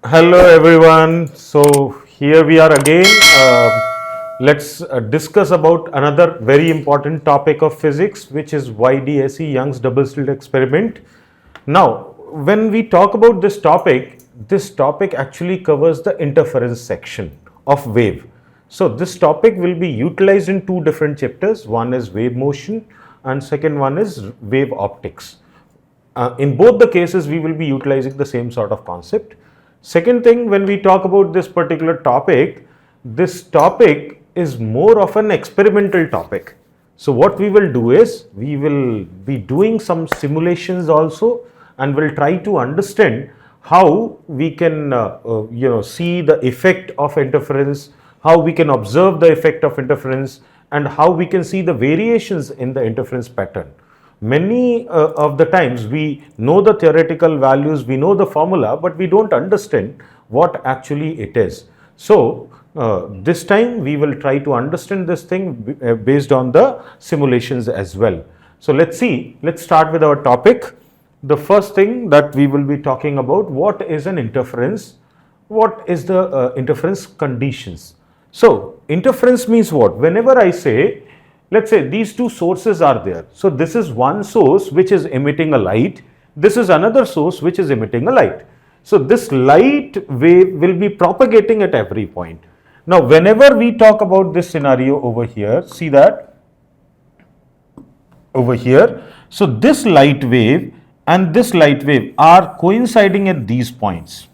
Hello everyone. So here we are again. Let's discuss about another very important topic of physics, which is YDSE, Young's Double Slit Experiment. Now, when we talk about this topic actually covers the interference section of wave. So this topic will be utilized in two different chapters. One is wave motion and second one is wave optics. In both the cases, we will be utilizing the same sort of concept. Second thing, when we talk about this topic is more of an experimental topic. So what we will do is, we will be doing some simulations also, and we'll try to understand how we can see the effect of interference, how we can observe the effect of interference, and how we can see the variations in the interference pattern. Many of the times we know the theoretical values, we know the formula, but we don't understand what actually it is. So this time we will try to understand this thing based on the simulations as well. So let's start with our topic. The first thing that we will be talking about, what is an interference? What is the interference conditions? So interference means what? Whenever I say, let's say these two sources are there. So this is one source which is emitting a light. This is another source which is emitting a light. So this light wave will be propagating at every point. Now whenever we talk about this scenario over here, see that over here. So this light wave and this light wave are coinciding at these points.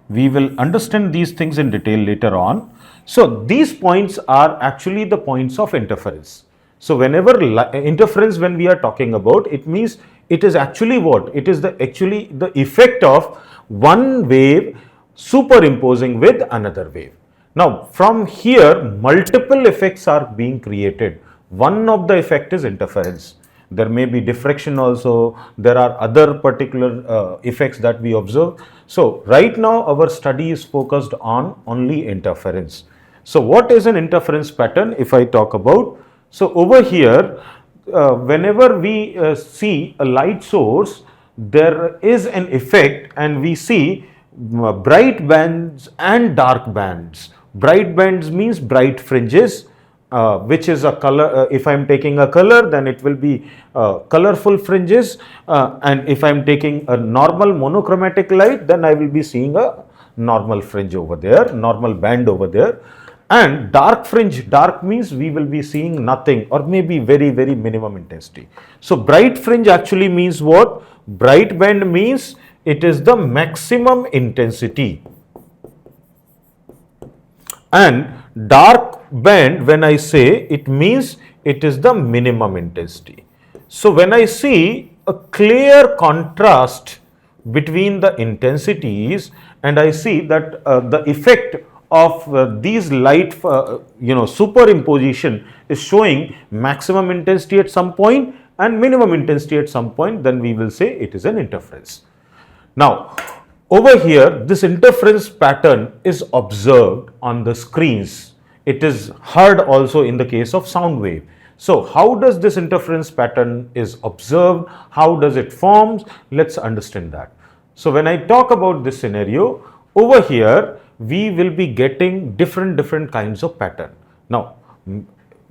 We will understand these things in detail later on. So these points are actually the points of interference. So whenever interference, when we are talking about, it means it is actually what? It is actually the effect of one wave superimposing with another wave. Now from here, multiple effects are being created. One of the effect is interference. There may be diffraction also. There are other particular effects that we observe. So right now our study is focused on only interference. So what is an interference pattern if I talk about? So over here, whenever we see a light source, there is an effect and we see bright bands and dark bands. Bright bands means bright fringes, which is a color. If I am taking a color, then it will be colorful fringes, and if I am taking a normal monochromatic light, then I will be seeing a normal fringe over there, normal band over there. And dark fringe, dark means we will be seeing nothing or maybe very, very minimum intensity. So bright fringe actually means what? Bright band means it is the maximum intensity, and dark band, when I say, it means it is the minimum intensity. So when I see a clear contrast between the intensities and I see that the effect of these light superimposition is showing maximum intensity at some point and minimum intensity at some point, then we will say it is an interference. Now over here, this interference pattern is observed on the screens. It is heard also in the case of sound wave. So how does this interference pattern is observed? How does it forms? Let's understand that. So when I talk about this scenario, over here we will be getting different kinds of pattern. Now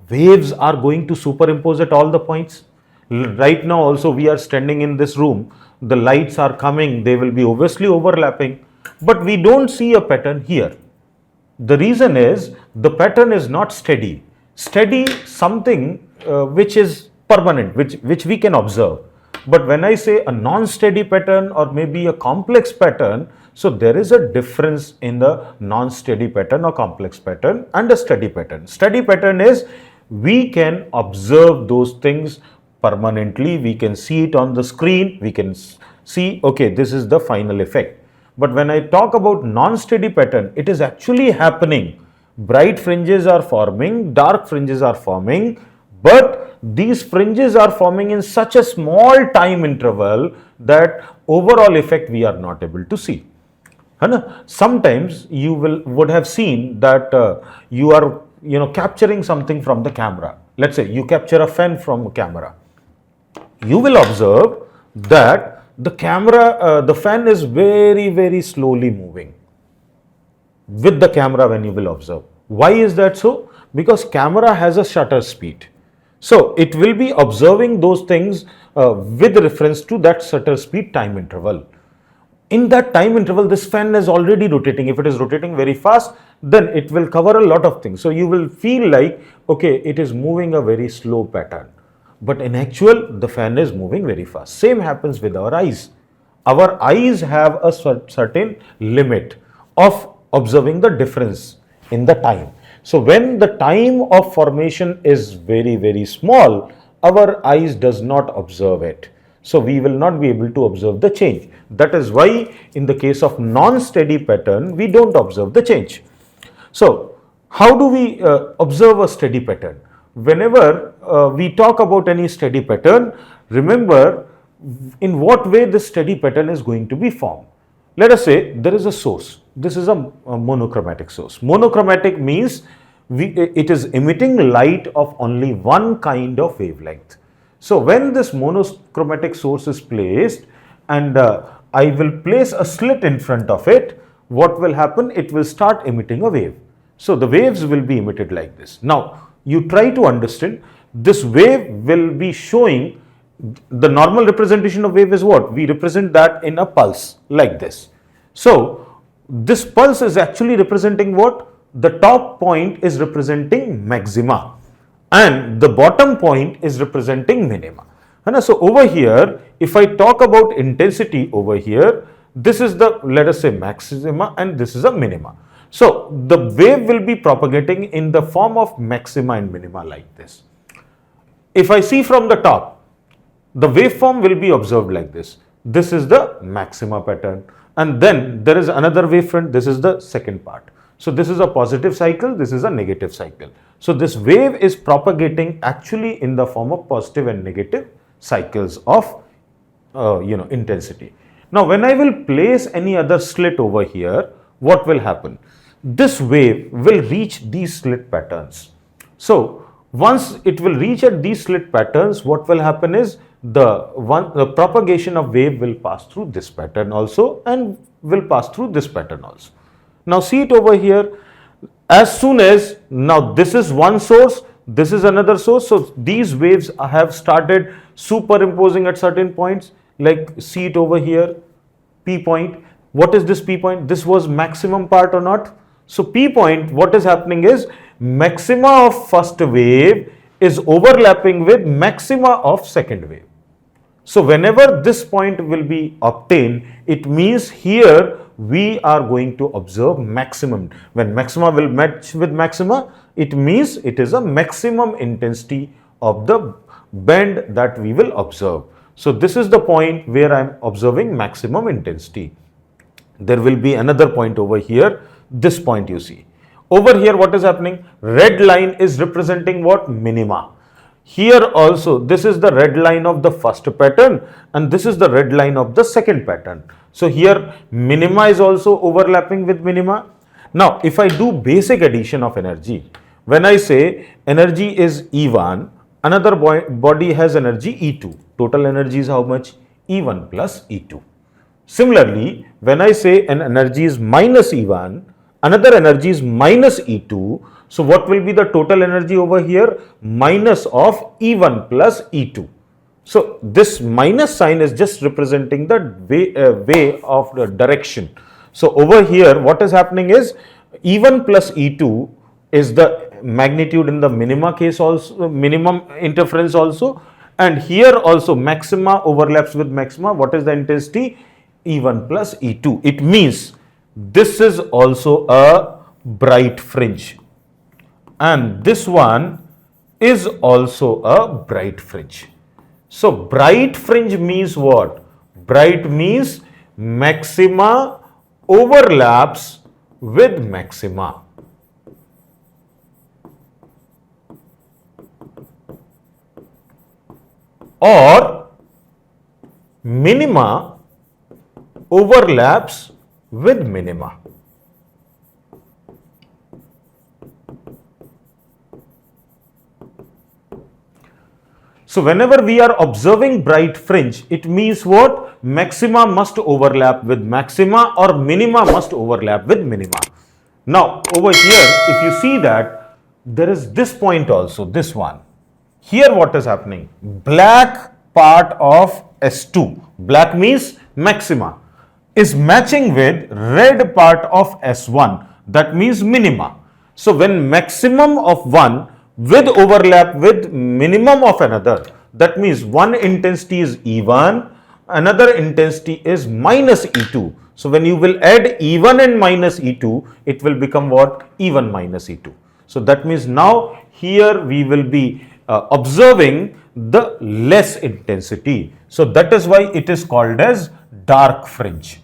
waves are going to superimpose at all the points. Right now also we are standing in this room, the lights are coming, they will be obviously overlapping, but we don't see a pattern here. The reason is the pattern is not steady. Steady something which is permanent, which we can observe. But when I say a non-steady pattern or maybe a complex pattern, so there is a difference in the non-steady pattern or complex pattern and a steady pattern. Steady pattern is we can observe those things permanently, we can see it on the screen, we can see, okay, this is the final effect. But when I talk about non-steady pattern, it is actually happening. Bright fringes are forming, dark fringes are forming, but these fringes are forming in such a small time interval that overall effect we are not able to see. Sometimes you would have seen that you are capturing something from the camera. Let's say you capture a fan from a camera. You will observe that the fan is very slowly moving with the camera when you will observe. Why is that so? Because camera has a shutter speed. So it will be observing those things with reference to that shutter speed time interval. In that time interval, this fan is already rotating. If it is rotating very fast, then it will cover a lot of things. So you will feel like, okay, it is moving a very slow pattern. But in actual, the fan is moving very fast. Same happens with our eyes. Our eyes have a certain limit of observing the difference in the time. So when the time of formation is very small, our eyes does not observe it. So we will not be able to observe the change. That is why in the case of non-steady pattern, we don't observe the change. So how do we observe a steady pattern? Whenever we talk about any steady pattern, remember in what way this steady pattern is going to be formed. Let us say there is a source. This is a monochromatic source. Monochromatic means it is emitting light of only one kind of wavelength. So when this monochromatic source is placed and I will place a slit in front of it, what will happen? It will start emitting a wave. So the waves will be emitted like this. Now you try to understand, this wave will be showing, the normal representation of wave is what? We represent that in a pulse like this. So this pulse is actually representing what? The top point is representing maxima and the bottom point is representing minima. And so over here, if I talk about intensity over here, this is the, let us say, maxima and this is a minima. So the wave will be propagating in the form of maxima and minima like this. If I see from the top, the waveform will be observed like this. This is the maxima pattern. And then there is another wavefront. This is the second part. So this is a positive cycle. This is a negative cycle. So this wave is propagating actually in the form of positive and negative cycles of intensity. Now when I will place any other slit over here, what will happen? This wave will reach these slit patterns. So once it will reach at these slit patterns, what will happen is the propagation of wave will pass through this pattern also and will pass through this pattern also. Now see it over here. As soon as, now this is one source, this is another source. So these waves have started superimposing at certain points. Like see it over here, P point. What is this P point? This was maximum part or not? So P point, what is happening is maxima of first wave is overlapping with maxima of second wave. So whenever this point will be obtained, it means here we are going to observe maximum. When maxima will match with maxima, it means it is a maximum intensity of the band that we will observe. So this is the point where I am observing maximum intensity. There will be another point over here, this point you see. Over here what is happening? Red line is representing what? Minima. Here also this is the red line of the first pattern and this is the red line of the second pattern. So here minima is also overlapping with minima. Now if I do basic addition of energy, when I say energy is E1, another body has energy E2. Total energy is how much? E1 plus E2. Similarly, when I say an energy is minus E1, another energy is minus E2. So what will be the total energy over here? Minus of E1 plus E2. So this minus sign is just representing the way of the direction. So over here what is happening is E1 plus E2 is the magnitude in the minima case also, minimum interference also, and here also maxima overlaps with maxima. What is the intensity? E1 plus E2. It means this is also a bright fringe and this one is also a bright fringe. So bright fringe means what? Bright means maxima overlaps with maxima. Or minima overlaps with minima. So whenever we are observing bright fringe, it means what? Maxima must overlap with maxima or minima must overlap with minima. Now over here, if you see that there is this point also, this one. Here what is happening? Black part of S2, black means maxima, is matching with red part of S1, that means minima. So when maximum of one with overlap with minimum of another, that means one intensity is E1, another intensity is minus E2. So when you will add E1 and minus E2, it will become what? E1 minus E2. So that means now here we will be observing the less intensity. So that is why it is called as dark fringe.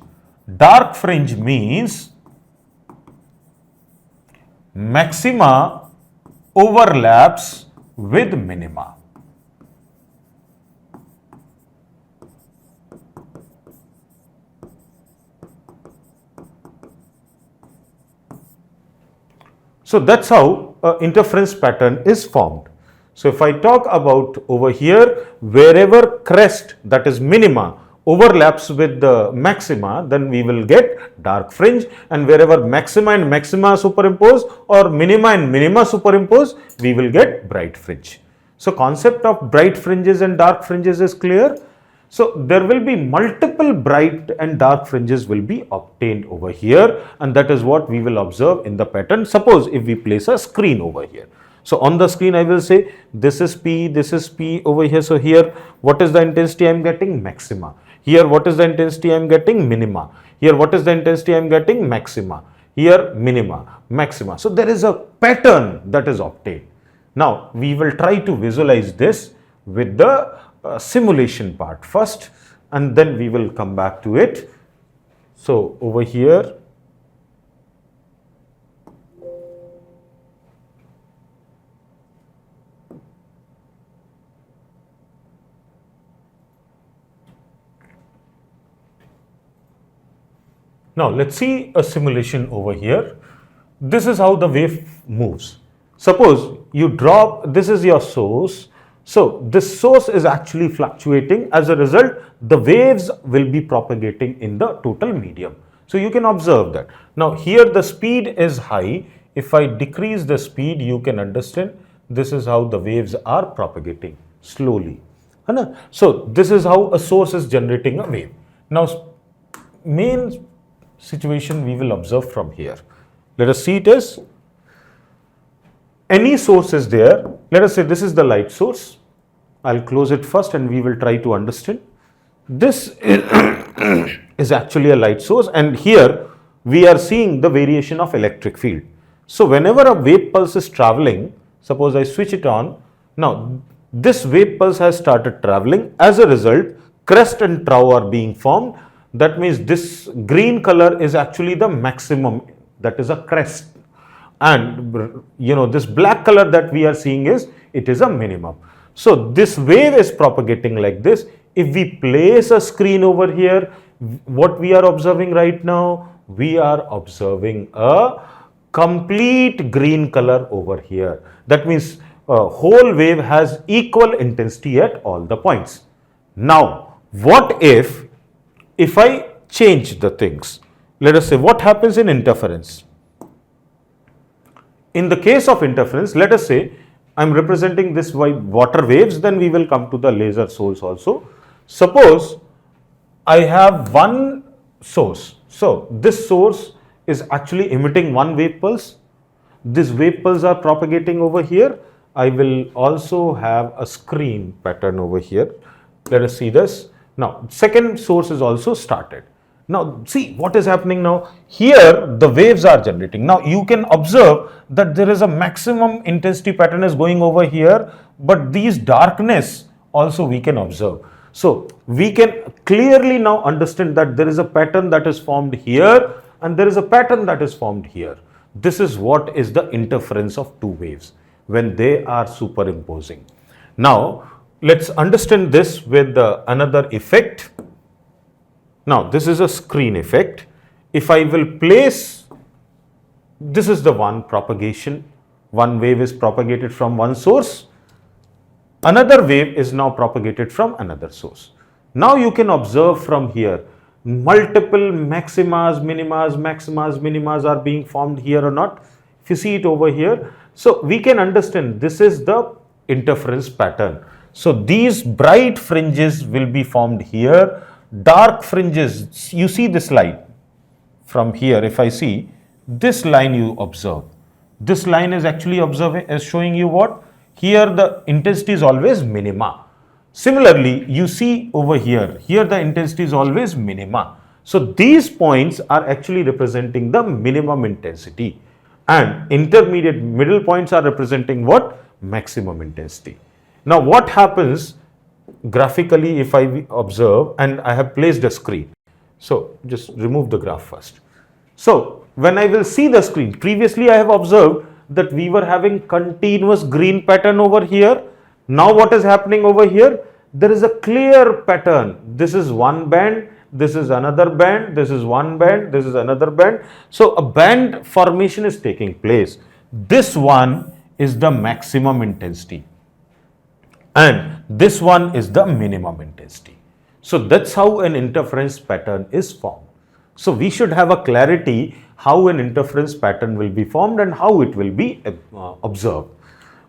Dark fringe means maxima overlaps with minima. So that's how interference pattern is formed. So if I talk about over here, wherever crest, that is minima, overlaps with the maxima, then we will get dark fringe, and wherever maxima and maxima superimpose or minima and minima superimpose, we will get bright fringe. So concept of bright fringes and dark fringes is clear. So there will be multiple bright and dark fringes will be obtained over here, and that is what we will observe in the pattern. Suppose if we place a screen over here. So on the screen I will say this is P over here. So here what is the intensity I am getting? Maxima. Here what is the intensity I am getting? Minima. Here what is the intensity I am getting? Maxima. Here minima, maxima. So there is a pattern that is obtained. Now we will try to visualize this with the simulation part first, and then we will come back to it. So over here, now let's see a simulation over here. This is how the wave moves. Suppose you drop, this is your source. So this source is actually fluctuating. As a result, the waves will be propagating in the total medium. So you can observe that. Now here the speed is high. If I decrease the speed, you can understand this is how the waves are propagating slowly. So this is how a source is generating a wave. Now main situation we will observe from here. Let us see it as any source is there. Let us say this is the light source. I'll close it first and we will try to understand. This is actually a light source, and here we are seeing the variation of electric field. So whenever a wave pulse is traveling, suppose I switch it on. Now this wave pulse has started traveling. As a result, crest and trough are being formed. That means this green color is actually the maximum, that is a crest. And this black color that we are seeing is, it is a minimum. So this wave is propagating like this. If we place a screen over here, what we are observing right now? We are observing a complete green color over here. That means a whole wave has equal intensity at all the points. Now, what if I change the things? Let us say what happens in interference. In the case of interference, let us say I am representing this by water waves, then we will come to the laser source also. Suppose I have one source. So this source is actually emitting one wave pulse. These wave pulses are propagating over here. I will also have a screen pattern over here. Let us see this. Now second source is also started. Now see what is happening now. Here the waves are generating. Now you can observe that there is a maximum intensity pattern is going over here, but these darkness also we can observe. So we can clearly now understand that there is a pattern that is formed here and there is a pattern that is formed here. This is what is the interference of two waves when they are superimposing. Now let's understand this with another effect. Now this is a screen effect. If I will place, this is the one propagation, one wave is propagated from one source. Another wave is now propagated from another source. Now you can observe from here multiple maximas, minimas, maximas, minimas are being formed here or not. If you see it over here, so we can understand this is the interference pattern. So these bright fringes will be formed here, dark fringes, you see this light from here. If I see this line, you observe this line is actually observing is showing you what here the intensity is always minima. Similarly, you see over here the intensity is always minima. So these points are actually representing the minimum intensity, and intermediate middle points are representing what? Maximum intensity. Now what happens graphically if I observe, and I have placed a screen. So just remove the graph first. So when I will see the screen, previously I have observed that we were having continuous green pattern over here. Now what is happening over here? There is a clear pattern. This is one band, this is another band, this is one band, this is another band. So a band formation is taking place. This one is the maximum intensity, and this one is the minimum intensity. So that's how an interference pattern is formed. So we should have a clarity how an interference pattern will be formed and how it will be observed.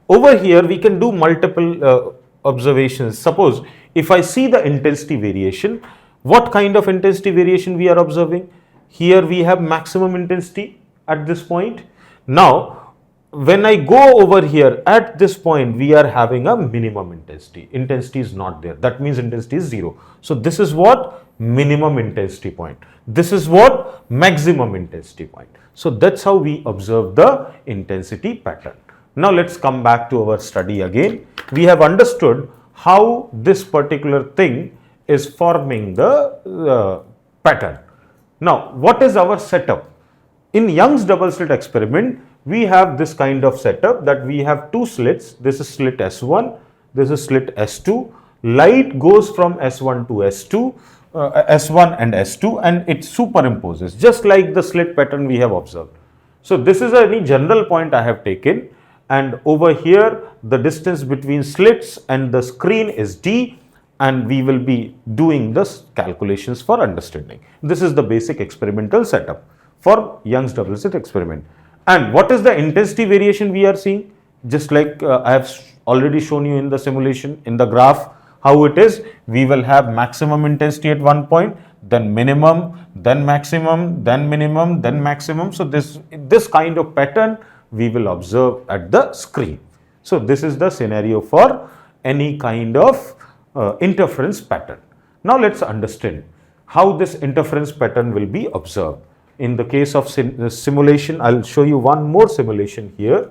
Over here we can do multiple observations. Suppose if I see the intensity variation, what kind of intensity variation we are observing? Here we have maximum intensity at this point. Now when I go over here at this point, we are having a minimum intensity. Intensity is not there. That means intensity is 0. So this is what? Minimum intensity point. This is what? Maximum intensity point. So that's how we observe the intensity pattern. Now let's come back to our study again. We have understood how this particular thing is forming the pattern. Now what is our setup? In Young's double slit experiment, we have this kind of setup that we have two slits. This is slit S1, this is slit S2. Light goes from S1 to S2, S1 and S2, and it superimposes just like the slit pattern we have observed. So this is any general point I have taken, and over here the distance between slits and the screen is D, and we will be doing the calculations for understanding. This is the basic experimental setup for Young's double slit experiment. And what is the intensity variation we are seeing? Just like I have already shown you in the simulation, in the graph, how it is. We will have maximum intensity at one point, then minimum, then maximum, then minimum, then maximum. So this kind of pattern we will observe at the screen. So this is the scenario for any kind of interference pattern. Now let's understand how this interference pattern will be observed. In the case of simulation, I'll show you one more simulation here.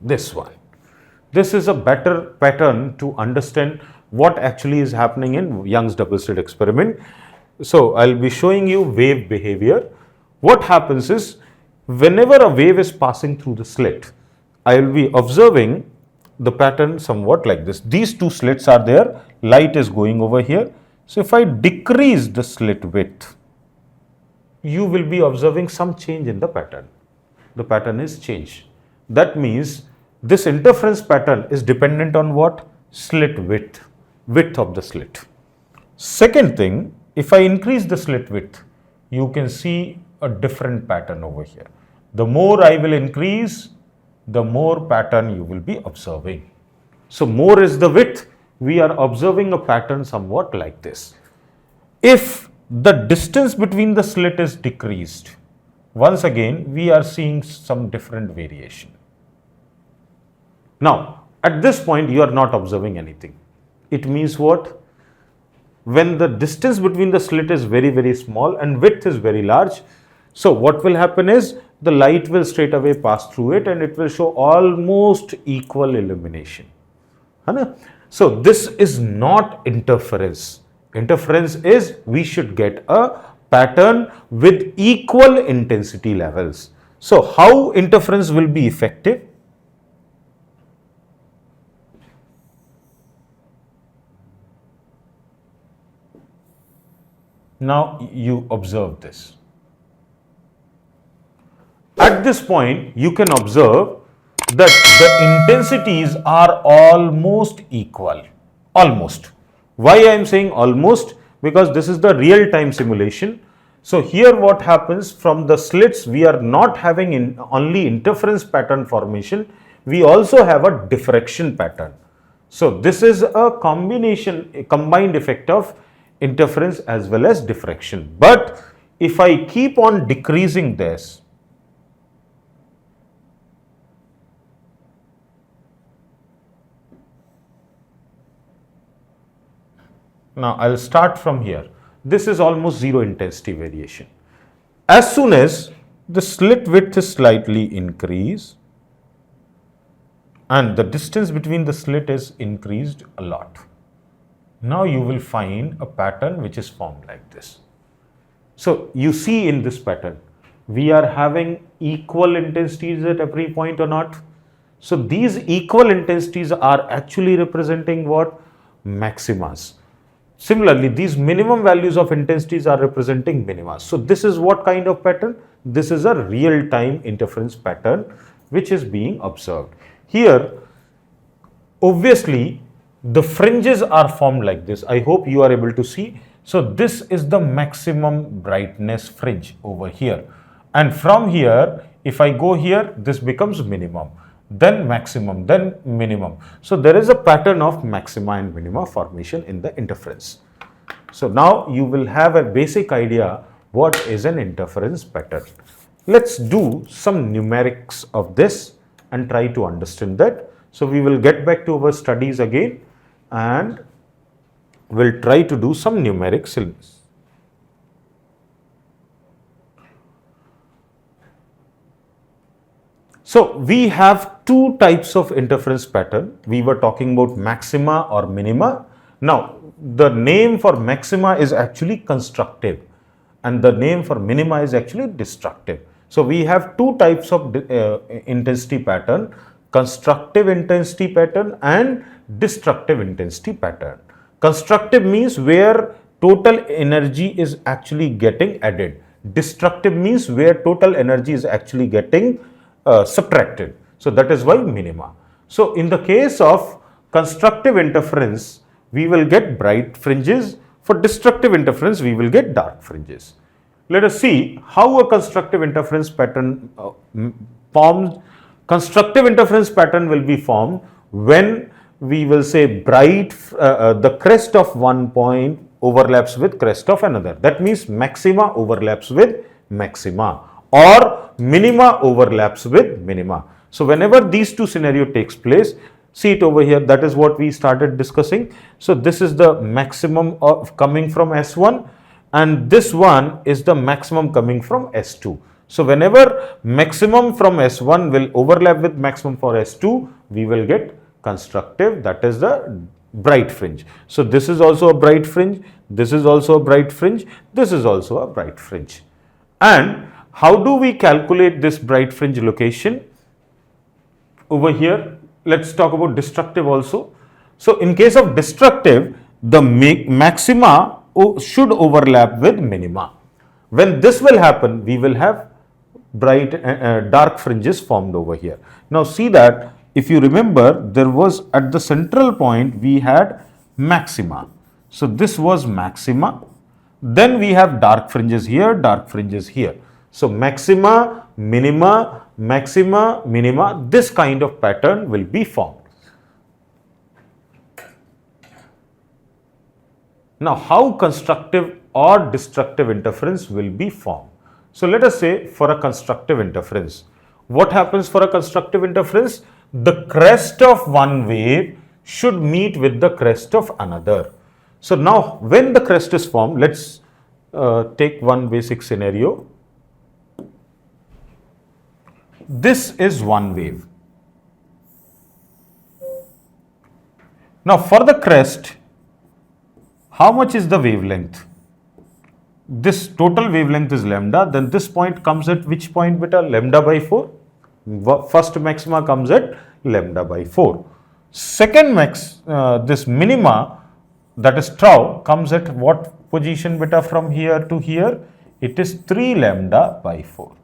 This one. This is a better pattern to understand what actually is happening in Young's double slit experiment. So I'll be showing you wave behavior. What happens is, whenever a wave is passing through the slit, I will be observing the pattern somewhat like this. These two slits are there, light is going over here. So if I decrease the slit width, you will be observing some change in the pattern. The pattern is changed. That means this interference pattern is dependent on what? Slit width, width of the slit. Second thing, if I increase the slit width, you can see a different pattern over here. The more I will increase, the more pattern you will be observing. So more is the width, we are observing a pattern somewhat like this. If the distance between the slit is decreased, once again we are seeing some different variation. Now at this point you are not observing anything. It means what? When the distance between the slit is very small and width is very large, so what will happen is the light will straight away pass through it and it will show almost equal illumination. So this is not interference. Interference is we should get a pattern with equal intensity levels. So how interference will be effective? Now you observe this. At this point, you can observe that the intensities are almost equal. Almost. Why I am saying almost? Because this is the real time simulation. So here what happens, from the slits we are not having only interference pattern formation, we also have a diffraction pattern. So this is a combination, a combined effect of interference as well as diffraction. But if I keep on decreasing this, now I will start from here. This is almost zero intensity variation. As soon as the slit width is slightly increased and the distance between the slit is increased a lot, now you will find a pattern which is formed like this. So you see in this pattern, we are having equal intensities at every point or not. So these equal intensities are actually representing what? Maximas. Similarly, these minimum values of intensities are representing minima. So this is what kind of pattern? This is a real-time interference pattern which is being observed. Here, obviously, the fringes are formed like this. I hope you are able to see. So this is the maximum brightness fringe over here. And from here, if I go here, this becomes minimum, then maximum, then minimum. So there is a pattern of maxima and minima formation in the interference. So now you will have a basic idea what is an interference pattern. Let's do some numerics of this and try to understand that. So we will get back to our studies again and we'll try to do some numerics in this. So we have two types of interference pattern. We were talking about maxima or minima. Now the name for maxima is actually constructive and the name for minima is actually destructive. So we have two types of intensity pattern: constructive intensity pattern and destructive intensity pattern. Constructive means where total energy is actually getting added. Destructive means where total energy is actually getting subtracted. So that is why minima. So in the case of constructive interference, we will get bright fringes. For destructive interference, we will get dark fringes. Let us see how a constructive interference pattern forms. Constructive interference pattern will be formed when we will say bright, the crest of one point overlaps with crest of another. That means maxima overlaps with maxima or minima overlaps with minima. So whenever these two scenario takes place, see it over here, that is what we started discussing. So this is the maximum of coming from S1 and this one is the maximum coming from S2. So whenever maximum from S1 will overlap with maximum for S2, we will get constructive, that is the bright fringe. So this is also a bright fringe, this is also a bright fringe, this is also a bright fringe. And how do we calculate this bright fringe location? Over here, let's talk about destructive also. So in case of destructive, the maxima should overlap with minima. When this will happen, we will have bright dark fringes formed over here. Now see that if you remember, there was at the central point we had maxima. So this was maxima. Then we have dark fringes here, dark fringes here. So maxima, minima, maxima, minima, this kind of pattern will be formed. Now how constructive or destructive interference will be formed? So let us say for a constructive interference, what happens for a constructive interference? The crest of one wave should meet with the crest of another. So now when the crest is formed, let's take one basic scenario. This is one wave. Now for the crest, how much is the wavelength? This total wavelength is lambda, then this point comes at which point beta? Lambda by 4. First maxima comes at lambda by 4. Second this minima, that is tau, comes at what position beta from here to here? It is 3 lambda by 4.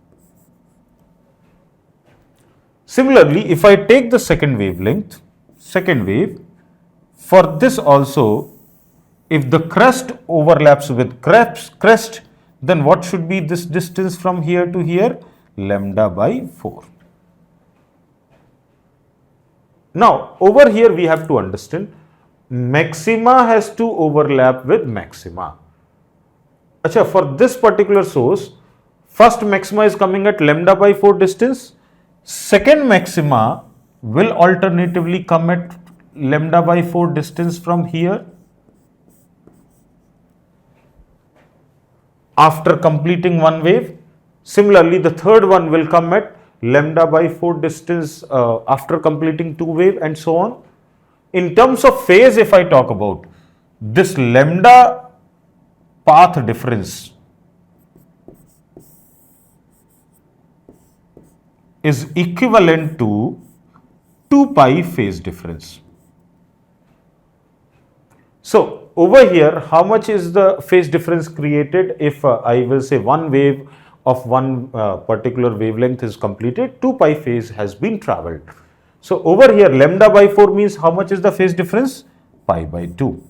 Similarly, if I take the second wavelength, second wave, for this also, if the crest overlaps with crest, then what should be this distance from here to here? Lambda by 4. Now, over here we have to understand, maxima has to overlap with maxima. Achha, for this particular source, first maxima is coming at lambda by 4 distance, second maxima will alternatively come at lambda by 4 distance from here after completing one wave. Similarly, the third one will come at lambda by 4 distance after completing two wave, and so on. In terms of phase, if I talk about this lambda path difference is equivalent to 2 pi phase difference. So, over here, how much is the phase difference created if I will say one wave of one particular wavelength is completed, 2 pi phase has been travelled. So, over here lambda by 4 means how much is the phase difference? Pi by 2.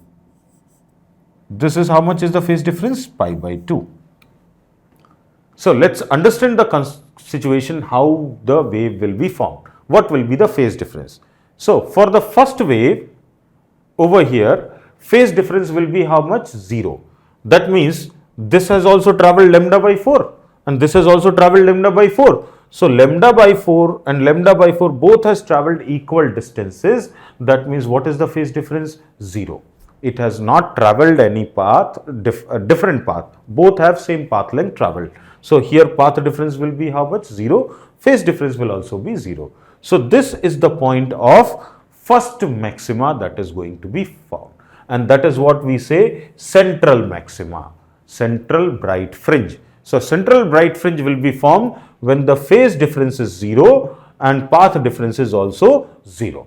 This is how much is the phase difference? Pi by 2. So, let us understand the situation how the wave will be formed. What will be the phase difference? So, for the first wave over here, phase difference will be how much? 0. That means this has also travelled lambda by 4 and this has also travelled lambda by 4. So, lambda by 4 and lambda by 4 both has travelled equal distances. That means what is the phase difference? 0. It has not travelled any path, different path. Both have same path length travelled. So, here path difference will be how much? 0. Phase difference will also be 0. So, this is the point of first maxima that is going to be found. And that is what we say central maxima, central bright fringe. So, central bright fringe will be formed when the phase difference is 0 and path difference is also 0.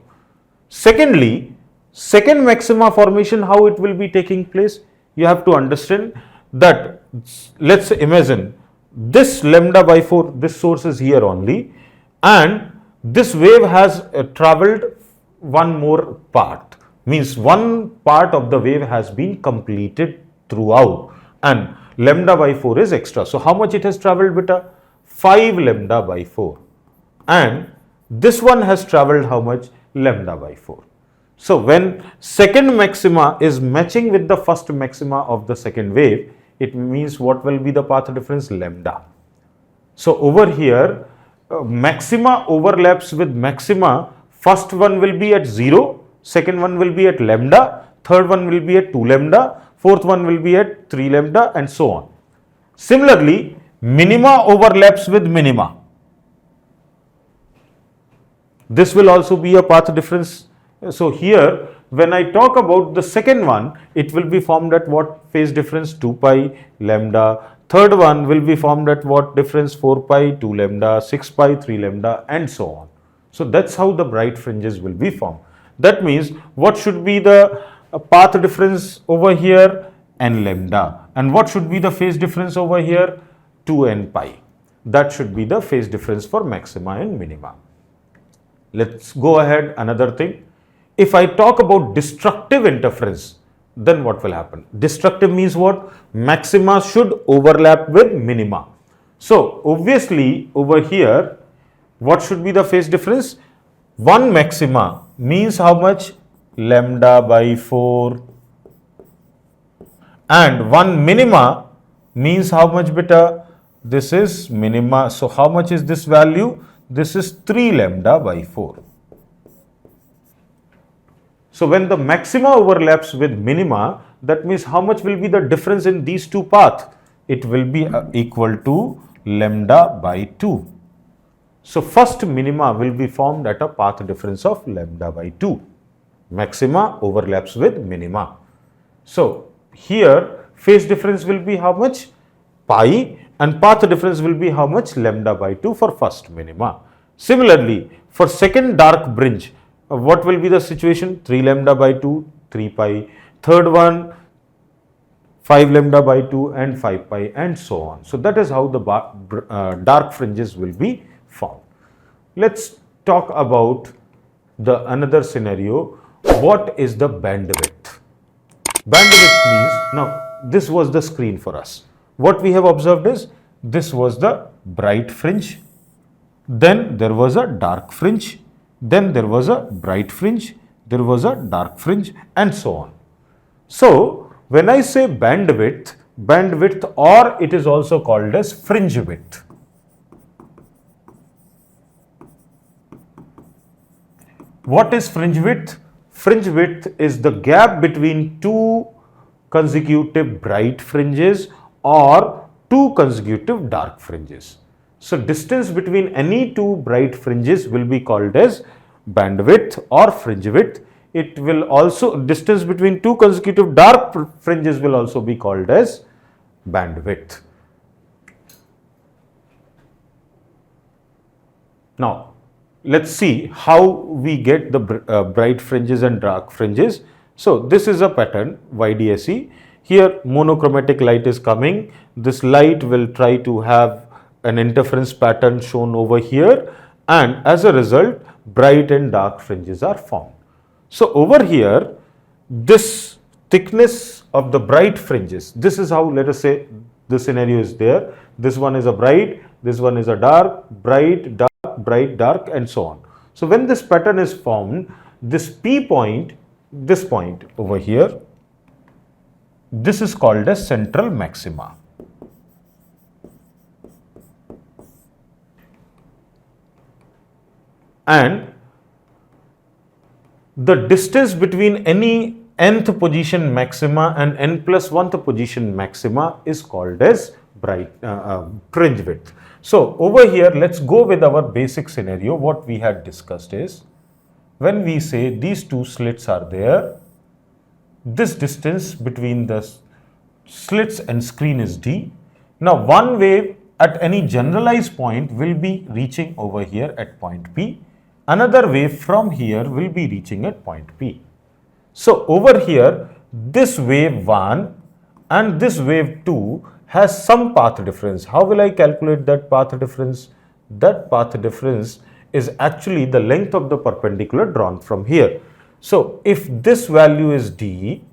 Secondly, second maxima formation, how it will be taking place? You have to understand that, let's imagine this lambda by 4, this source is here only, and this wave has travelled one more part, means one part of the wave has been completed throughout and lambda by 4 is extra. So, how much it has travelled beta? 5 lambda by 4, and this one has travelled how much? Lambda by 4. So, when second maxima is matching with the first maxima of the second wave, it means what will be the path difference? Lambda. So, over here maxima overlaps with maxima, first one will be at 0, second one will be at lambda, third one will be at 2 lambda, fourth one will be at 3 lambda, and so on. Similarly, minima overlaps with minima. This will also be a path difference. So, here when I talk about the second one, it will be formed at what phase difference? 2 pi lambda. Third one will be formed at what difference? 4 pi, 2 lambda, 6 pi, 3 lambda, and so on. So, that is how the bright fringes will be formed. That means what should be the path difference over here? N lambda. And what should be the phase difference over here? 2n pi. That should be the phase difference for maxima and minima. Let us go ahead, another thing. If I talk about destructive interference, then what will happen? Destructive means what? Maxima should overlap with minima. So, obviously over here, what should be the phase difference? One maxima means how much? Lambda by 4, and one minima means how much beta? This is minima. So, how much is this value? This is 3 lambda by 4. So, when the maxima overlaps with minima, that means how much will be the difference in these two paths? It will be equal to lambda by 2. So, first minima will be formed at a path difference of lambda by 2. Maxima overlaps with minima. So, here phase difference will be how much? Pi, and path difference will be how much? Lambda by 2 for first minima. Similarly, for second dark fringe, what will be the situation? 3 lambda by 2, 3 pi. Third one, 5 lambda by 2 and 5 pi and so on. So that is how the dark fringes will be formed. Let's talk about the another scenario. What is the bandwidth? Bandwidth means, now this was the screen for us. What we have observed is, this was the bright fringe, then there was a dark fringe, then there was a bright fringe, there was a dark fringe and so on. So when I say bandwidth, or it is also called as fringe width. What is fringe width? Fringe width is the gap between two consecutive bright fringes or two consecutive dark fringes. So distance between any two bright fringes will be called as bandwidth or fringe width. It will also, distance between two consecutive dark fringes will also be called as bandwidth. Now let's see how we get the bright fringes and dark fringes. So this is a pattern YDSE. Here monochromatic light is coming. This light will try to have an interference pattern shown over here, and as a result bright and dark fringes are formed. So over here, this thickness of the bright fringes, this is how, let us say the scenario is there. This one is a bright, this one is a dark, bright, dark, bright, dark and so on. So when this pattern is formed, this P point, this point over here, this is called as central maxima. And the distance between any nth position maxima and n plus 1th position maxima is called as fringe width. So over here, let's go with our basic scenario. What we had discussed is, when we say these two slits are there, this distance between the slits and screen is d. Now one wave at any generalized point will be reaching over here at point P. Another wave from here will be reaching at point P. So over here, this wave 1 and this wave 2 has some path difference. How will I calculate that path difference? That path difference is actually the length of the perpendicular drawn from here. So if this value is d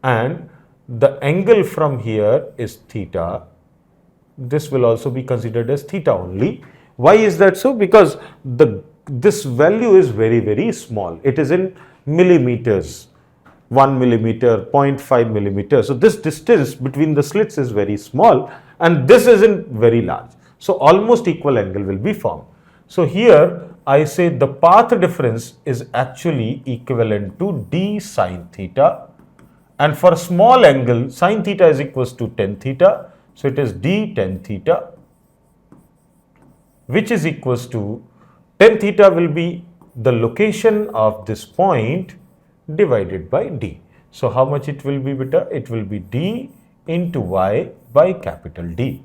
and the angle from here is theta, this will also be considered as theta only. Why is that so? Because this value is very, very small. It is in millimeters, 1 millimeter, 0.5 millimeter. So this distance between the slits is very small and this isn't very large. So almost equal angle will be formed. So here I say the path difference is actually equivalent to d sine theta, and for a small angle sine theta is equals to tan theta. So it is d tan theta, which is equals to, tan theta will be the location of this point divided by d. So how much it will be, beta? It will be d into y by capital D.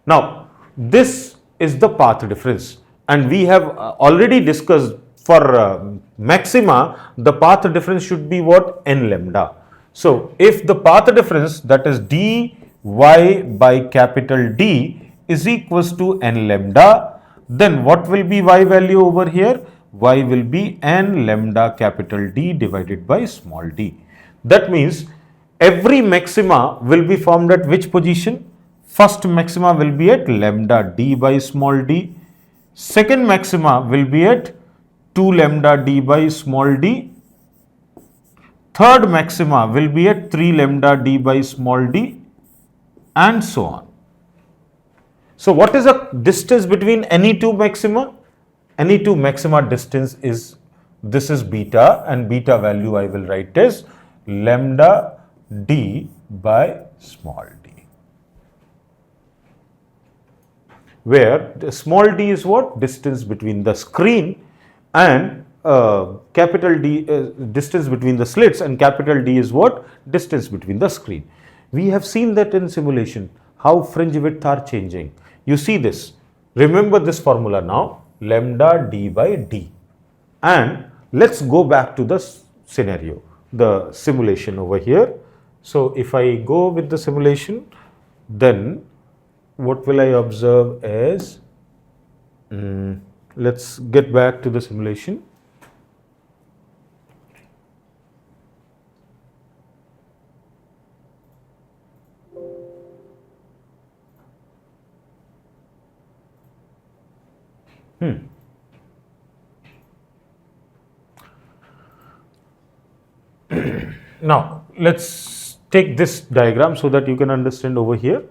Now this is the path difference, and we have already discussed for maxima the path difference should be what? N lambda. So if the path difference, that is dy by capital D, is equals to n lambda, then what will be y value over here? Y will be n lambda capital D divided by small d. That means every maxima will be formed at which position? First maxima will be at lambda d by small d. Second maxima will be at 2 lambda d by small d. Third maxima will be at 3 lambda d by small d, and so on. So what is the distance between any two maxima? Any two maxima distance is, this is beta, and beta value I will write as lambda d by small d, where the small d is what? Distance between the screen, and capital D, distance between the slits, and capital D is what? Distance between the screen. We have seen that in simulation, how fringe width are changing. You see this, remember this formula now, lambda d by d. And let's go back to the scenario, the simulation over here. So if I go with the simulation, then what will I observe is, let's get back to the simulation. Now let's take this diagram so that you can understand over here.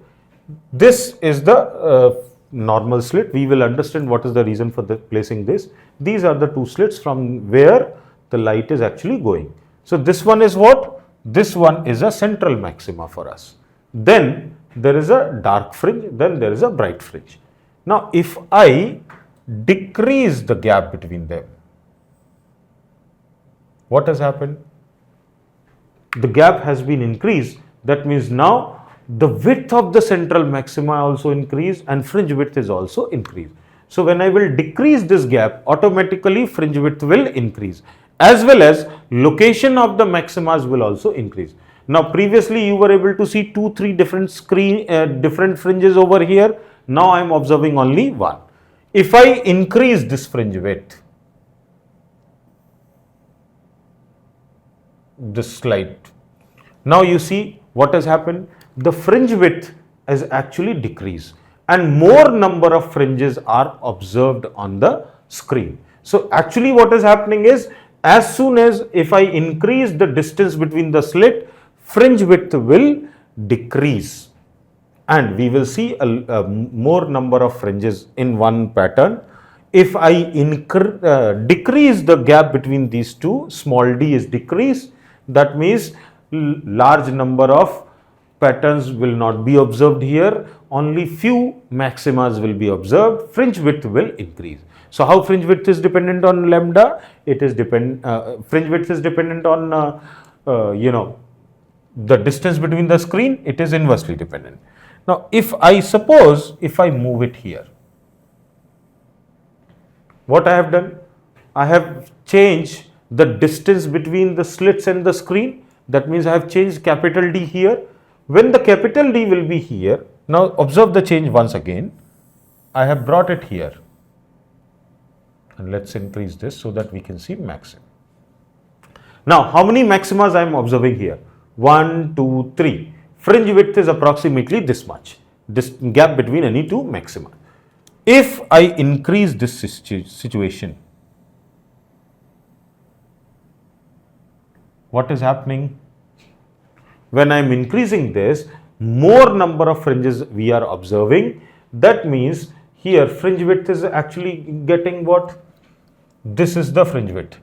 This is the normal slit. We will understand what is the reason for placing this. These are the two slits from where the light is actually going. So this one is what? This one is a central maxima for us. Then there is a dark fringe, then there is a bright fringe. Now if I decrease the gap between them, what has happened? The gap has been increased. That means now the width of the central maxima also increased and fringe width is also increased. So when I will decrease this gap, automatically fringe width will increase, as well as location of the maximas will also increase. Now previously you were able to see 2-3 different fringes over here. Now I am observing only one. If I increase this fringe width, this slide, now you see what has happened. The fringe width has actually decreased and more number of fringes are observed on the screen. So actually what is happening is, as soon as if I increase the distance between the slit, fringe width will decrease and we will see a more number of fringes in one pattern. If I decrease the gap between these two, small d is decreased, that means large number of patterns will not be observed here, only few maximas will be observed, fringe width will increase. So how fringe width is dependent on lambda? It is fringe width is dependent on the distance between the screen. It is inversely dependent. Now if I move it here, what I have done? I have changed the distance between the slits and the screen. That means I have changed capital D here. When the capital D will be here, now observe the change once again. I have brought it here. And let's increase this so that we can see maximum. Now, how many maximas I am observing here? 1, 2, 3. Fringe width is approximately this much. This gap between any two maxima. If I increase this situation, what is happening? When I am increasing this, more number of fringes we are observing. That means here fringe width is actually getting what? This is the fringe width.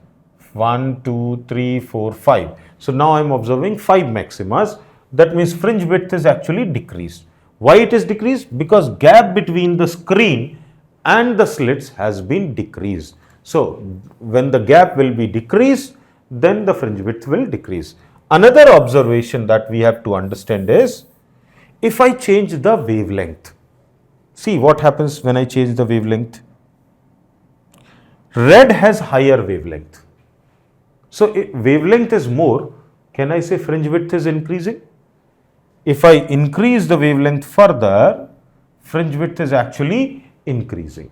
1, 2, 3, 4, 5. So now I am observing 5 maximas. That means fringe width is actually decreased. Why it is decreased? Because gap between the screen and the slits has been decreased. So when the gap will be decreased, then the fringe width will decrease. Another observation that we have to understand is, if I change the wavelength, see what happens when I change the wavelength. Red has higher wavelength. So if wavelength is more, can I say fringe width is increasing? If I increase the wavelength further, fringe width is actually increasing.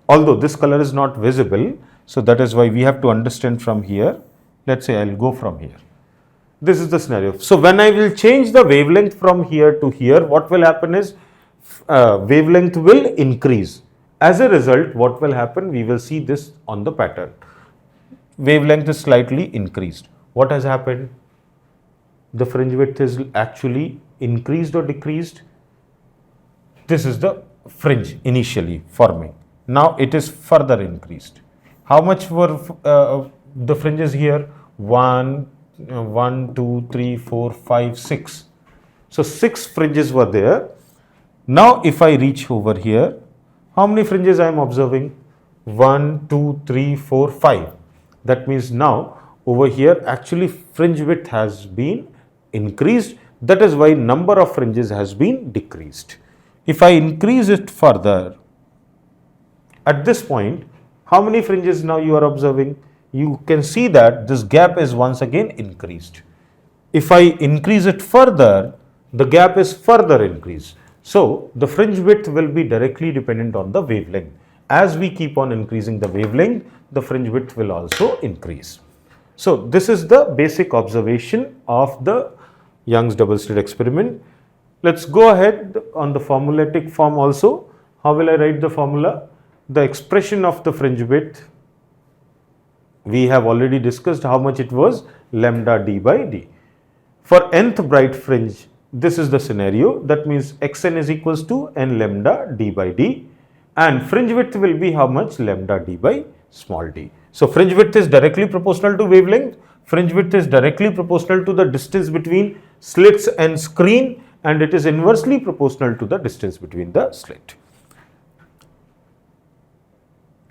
Although this color is not visible, so that is why we have to understand from here. Let's say I'll go from here. This is the scenario. So when I will change the wavelength from here to here, what will happen is wavelength will increase. As a result, what will happen? We will see this on the pattern. Wavelength is slightly increased. What has happened? The fringe width is actually increased or decreased. This is the fringe initially forming. Now it is further increased. How much were the fringes here? 1, 2, 3, 4, 5, 6. So 6 fringes were there. Now if I reach over here, how many fringes I am observing? 1, 2, 3, 4, 5. That means now over here actually fringe width has been increased. That is why number of fringes has been decreased. If I increase it further, at this point, how many fringes now you are observing? You can see that this gap is once again increased. if I increase it further, the gap is further increased. So the fringe width will be directly dependent on the wavelength. As we keep on increasing the wavelength, the fringe width will also increase. So this is the basic observation of the Young's double slit experiment. Let's go ahead on the formulatic form also. How will I write the formula? The expression of the fringe width, we have already discussed how much it was, lambda d by d. For nth bright fringe, this is the scenario. That means xn is equals to n lambda d by d, and fringe width will be how much, lambda d by small d. So fringe width is directly proportional to wavelength. Fringe width is directly proportional to the distance between slits and screen, and it is inversely proportional to the distance between the slit.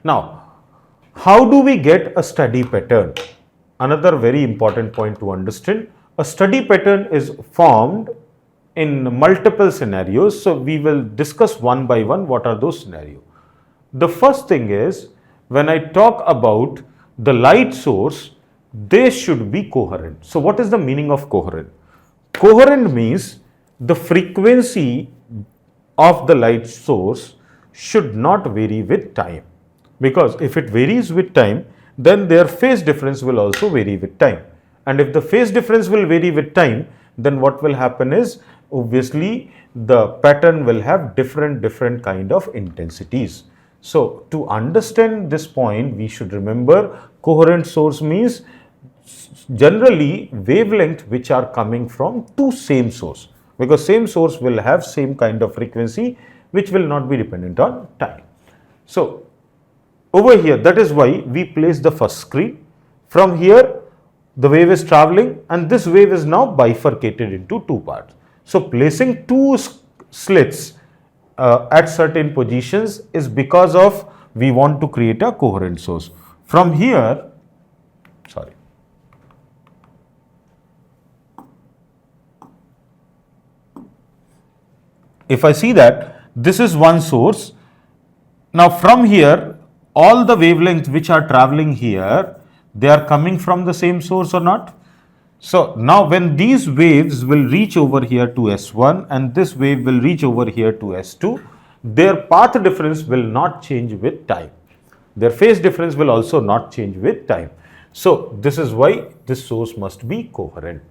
Now, how do we get a steady pattern? Another very important point to understand. A steady pattern is formed in multiple scenarios. So we will discuss one by one what are those scenarios. The first thing is, when I talk about the light source, they should be coherent. So what is the meaning of coherent? Coherent means the frequency of the light source should not vary with time, because if it varies with time, then their phase difference will also vary with time. And if the phase difference will vary with time, then what will happen is, obviously the pattern will have different kind of intensities. So to understand this point, we should remember coherent source means generally wavelength which are coming from two same source, because same source will have same kind of frequency which will not be dependent on time. So over here, that is why we place the first screen. From here the wave is traveling, and this wave is now bifurcated into two parts. So placing two slits at certain positions is because of we want to create a coherent source. From here, sorry, if I see that this is one source, now from here all the wavelengths which are traveling here, they are coming from the same source or not? So now when these waves will reach over here to S1 and this wave will reach over here to S2, their path difference will not change with time. Their phase difference will also not change with time. So this is why this source must be coherent.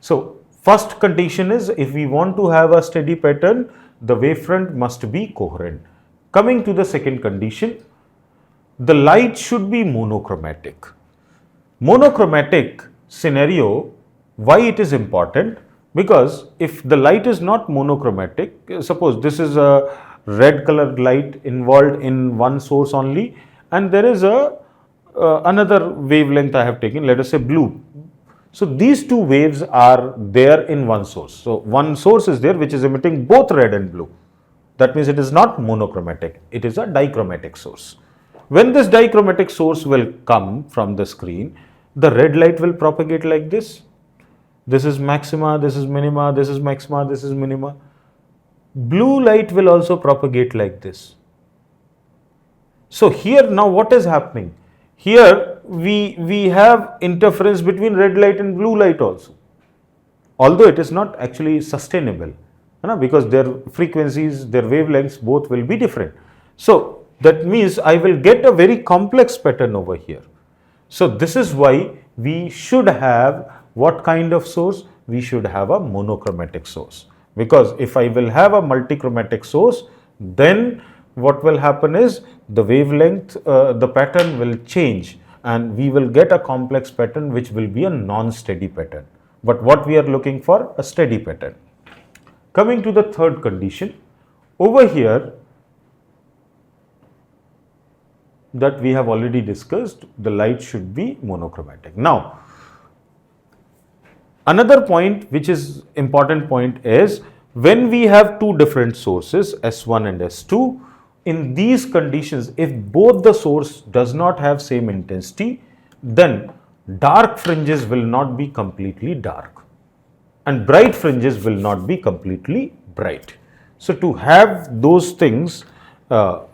So first condition is, if we want to have a steady pattern, the wavefront must be coherent. Coming to the second condition, the light should be monochromatic. Monochromatic scenario, why it is important? Because if the light is not monochromatic, suppose this is a red colored light involved in one source only, and there is another wavelength I have taken, let us say blue. So these two waves are there in one source. So one source is there which is emitting both red and blue. That means it is not monochromatic, it is a dichromatic source. When this dichromatic source will come from the screen, the red light will propagate like this. This is maxima, this is minima, this is maxima, this is minima. Blue light will also propagate like this. So here now what is happening? Here we have interference between red light and blue light also, although it is not actually sustainable, because their frequencies, their wavelengths both will be different. So that means I will get a very complex pattern over here. So this is why we should have what kind of source? We should have a monochromatic source, because if I will have a multichromatic source, then what will happen is the wavelength, the pattern will change, and we will get a complex pattern which will be a non-steady pattern. But what we are looking for? A steady pattern. Coming to the third condition, over here that we have already discussed, the light should be monochromatic. Now, another point which is important point is, when we have two different sources S1 and S2, in these conditions, if both the source does not have same intensity, then dark fringes will not be completely dark and bright fringes will not be completely bright. So to have those things, a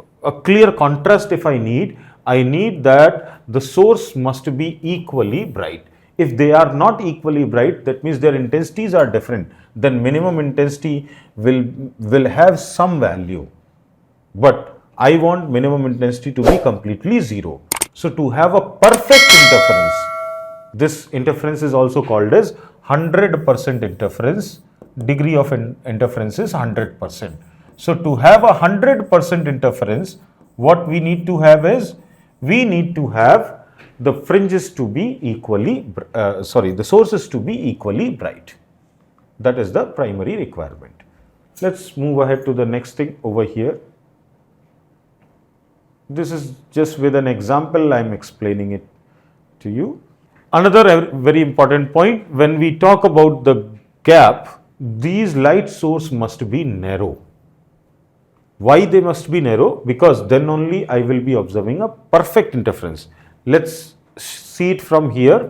clear contrast if I need that the source must be equally bright. If they are not equally bright, that means their intensities are different. Then minimum intensity will have some value. But I want minimum intensity to be completely 0. So to have a perfect interference, this interference is also called as 100% interference. Degree of interference is 100%. So to have a 100% interference, what we need to have is, we need to have the fringes to be equally, the sources to be equally bright. That is the primary requirement. Let's move ahead to the next thing over here. This is just with an example, I am explaining it to you. Another very important point, when we talk about the gap, these light source must be narrow. Why they must be narrow? Because then only I will be observing a perfect interference. Let's see it from here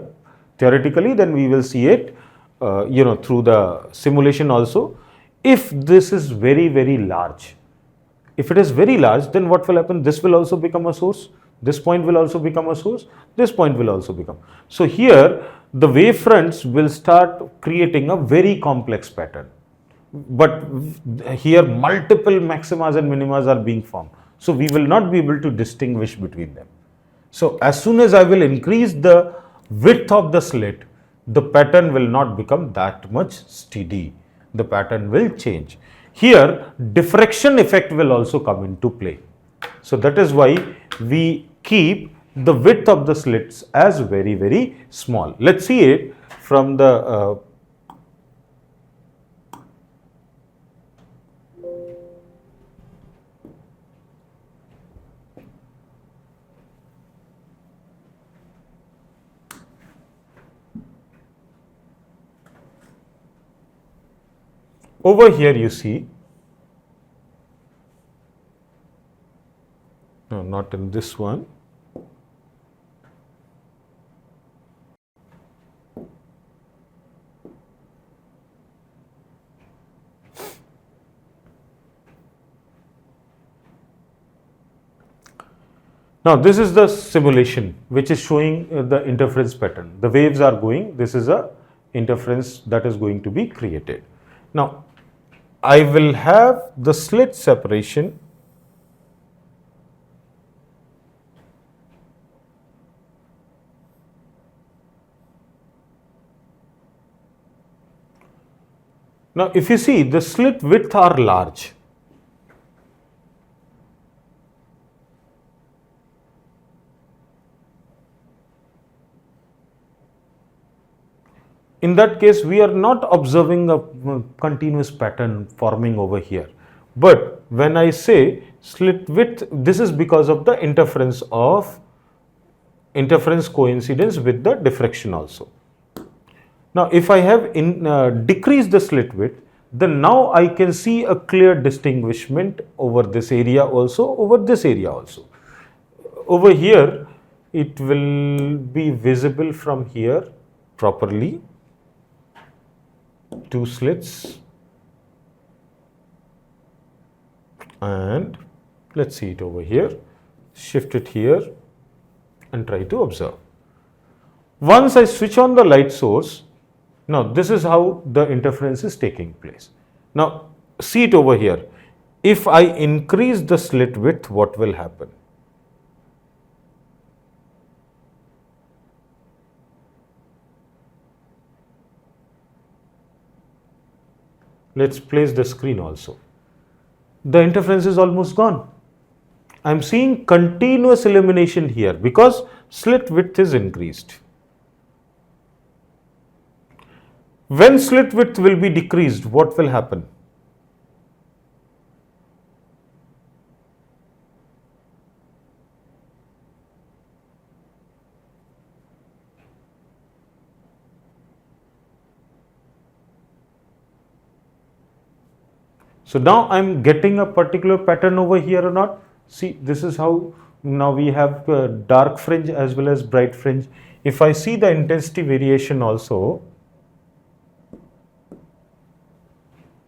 theoretically, then we will see it through the simulation also. If this is very, very large, if it is very large, then what will happen? This will also become a source. This point will also become a source. This point will also become. So here the wavefronts will start creating a very complex pattern. But here multiple maximas and minimas are being formed. So we will not be able to distinguish between them. So as soon as I will increase the width of the slit, the pattern will not become that much steady. The pattern will change. Here diffraction effect will also come into play. So that is why we keep the width of the slits as very, very small. Let's see it from the over here you see, no, not in this one. Now this is the simulation which is showing the interference pattern. The waves are going, this is a interference that is going to be created. Now I will have the slit separation now. If you see, the slit width are large. In that case, we are not observing a continuous pattern forming over here. But when I say slit width, this is because of the interference coincidence with the diffraction also. Now, if I have decreased the slit width, then now I can see a clear distinguishment over this area also, over this area also. Over here, it will be visible from here properly. Two slits, and let's see it over here, shift it here and try to observe. Once I switch on the light source, now this is how the interference is taking place. Now see it over here. If I increase the slit width, what will happen? Let's place the screen also. The interference is almost gone. I am seeing continuous illumination here because slit width is increased. When slit width will be decreased, what will happen? So now I am getting a particular pattern over here or not? See, this is how now we have dark fringe as well as bright fringe. If I see the intensity variation also,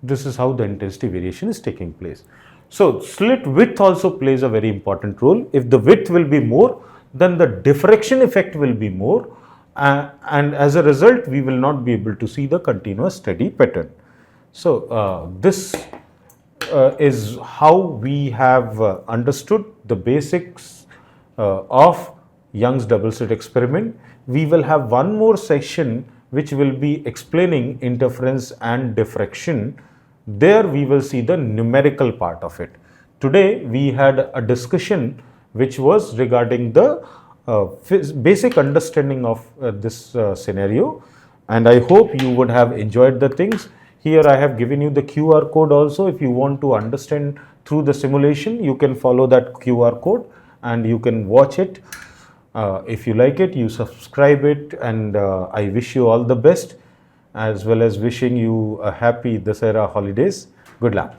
this is how the intensity variation is taking place. So slit width also plays a very important role. If the width will be more, then the diffraction effect will be more, and as a result we will not be able to see the continuous steady pattern. So this is how we have understood the basics of Young's double slit experiment. We will have one more section which will be explaining interference and diffraction. There we will see the numerical part of it. Today we had a discussion which was regarding the basic understanding of this scenario, and I hope you would have enjoyed the things. Here I have given you the QR code also. If you want to understand through the simulation, you can follow that QR code and you can watch it. If you like it, you subscribe it, and I wish you all the best, as well as wishing you a happy Dasara holidays. Good luck.